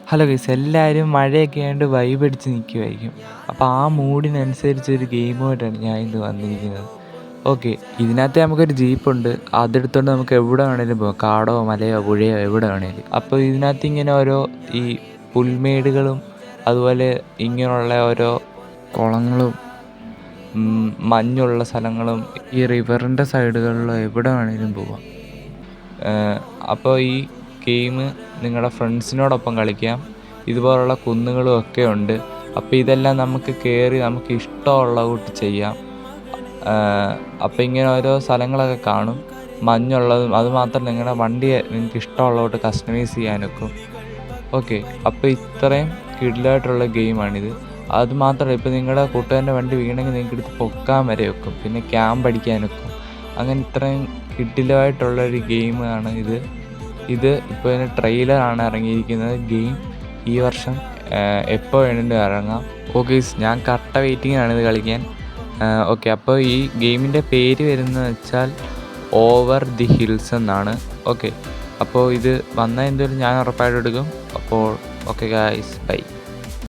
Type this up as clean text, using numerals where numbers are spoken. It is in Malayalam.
ഹലോ ഗൈസ്, എല്ലാവരും മഴയൊക്കെ ആയതുകൊണ്ട് വൈബ് അടിച്ച് നിൽക്കുമായിരിക്കും. അപ്പോൾ ആ മൂഡിനനുസരിച്ചൊരു ഗെയിമുമായിട്ടാണ് ഞാൻ ഇന്ന് വന്നിരിക്കുന്നത്. ഓക്കെ, ഇതിനകത്ത് നമുക്കൊരു ജീപ്പുണ്ട്. അതെടുത്തുകൊണ്ട് നമുക്ക് എവിടെ വേണേലും പോകാം, കാടോ മലയോ പുഴയോ എവിടെ വേണേലും. അപ്പോൾ ഇതിനകത്ത് ഇങ്ങനെ ഓരോ ഈ പുൽമേടുകളും അതുപോലെ ഇങ്ങനെയുള്ള ഓരോ കുളങ്ങളും മഞ്ഞുള്ള സ്ഥലങ്ങളും ഈ റിവറിൻ്റെ സൈഡുകളിലോ എവിടെ വേണേലും പോവാം. അപ്പോൾ ഈ ഗെയിം നിങ്ങളുടെ ഫ്രണ്ട്സിനോടൊപ്പം കളിക്കാം. ഇതുപോലുള്ള കുന്നുകളും ഒക്കെ ഉണ്ട്. അപ്പോൾ ഇതെല്ലാം നമുക്ക് കയറി നമുക്ക് ഇഷ്ടമുള്ള കൂട്ട് ചെയ്യാം. അപ്പോൾ ഇങ്ങനെ ഓരോ സ്ഥലങ്ങളൊക്കെ കാണും, മഞ്ഞുള്ളതും. അതുമാത്രമല്ല, നിങ്ങളുടെ വണ്ടി നിങ്ങൾക്ക് ഇഷ്ടമുള്ള കൂട്ട് കസ്റ്റമൈസ് ചെയ്യാനൊക്കും. ഓക്കെ, അപ്പോൾ ഇത്രയും കിഡിലായിട്ടുള്ള ഗെയിമാണിത്. അതുമാത്രമല്ല, ഇപ്പോൾ നിങ്ങളുടെ കൂട്ടുകാരൻ്റെ വണ്ടി വീണെങ്കിൽ നിങ്ങൾക്ക് എടുത്ത് പൊക്കാൻ വരെ വെക്കും, പിന്നെ ക്യാമ്പ് അടിക്കാനൊക്കും. അങ്ങനെ ഇത്രയും കിഡിലായിട്ടുള്ളൊരു ഗെയിമാണ് ഇത്. ഇപ്പോൾ ഇതിന് ട്രെയിലറാണ് ഇറങ്ങിയിരിക്കുന്നത്. ഗെയിം ഈ വർഷം എപ്പോൾ വേണമെങ്കിലും ഇറങ്ങാം. ഓക്കെ, ഞാൻ കറക്റ്റ വെയിറ്റിങ്ങിനാണ് ഇത് കളിക്കാൻ. ഓക്കെ, അപ്പോൾ ഈ ഗെയിമിൻ്റെ പേര് വരുന്നത് വെച്ചാൽ ഓവർ ദി ഹിൽസ് എന്നാണ്. ഓക്കെ, അപ്പോൾ ഇത് വന്നാൽ എന്തായാലും ഞാൻ ഉറപ്പായിട്ടും എടുക്കും. അപ്പോൾ ഓക്കെ ഗായ്സ്, ബൈ.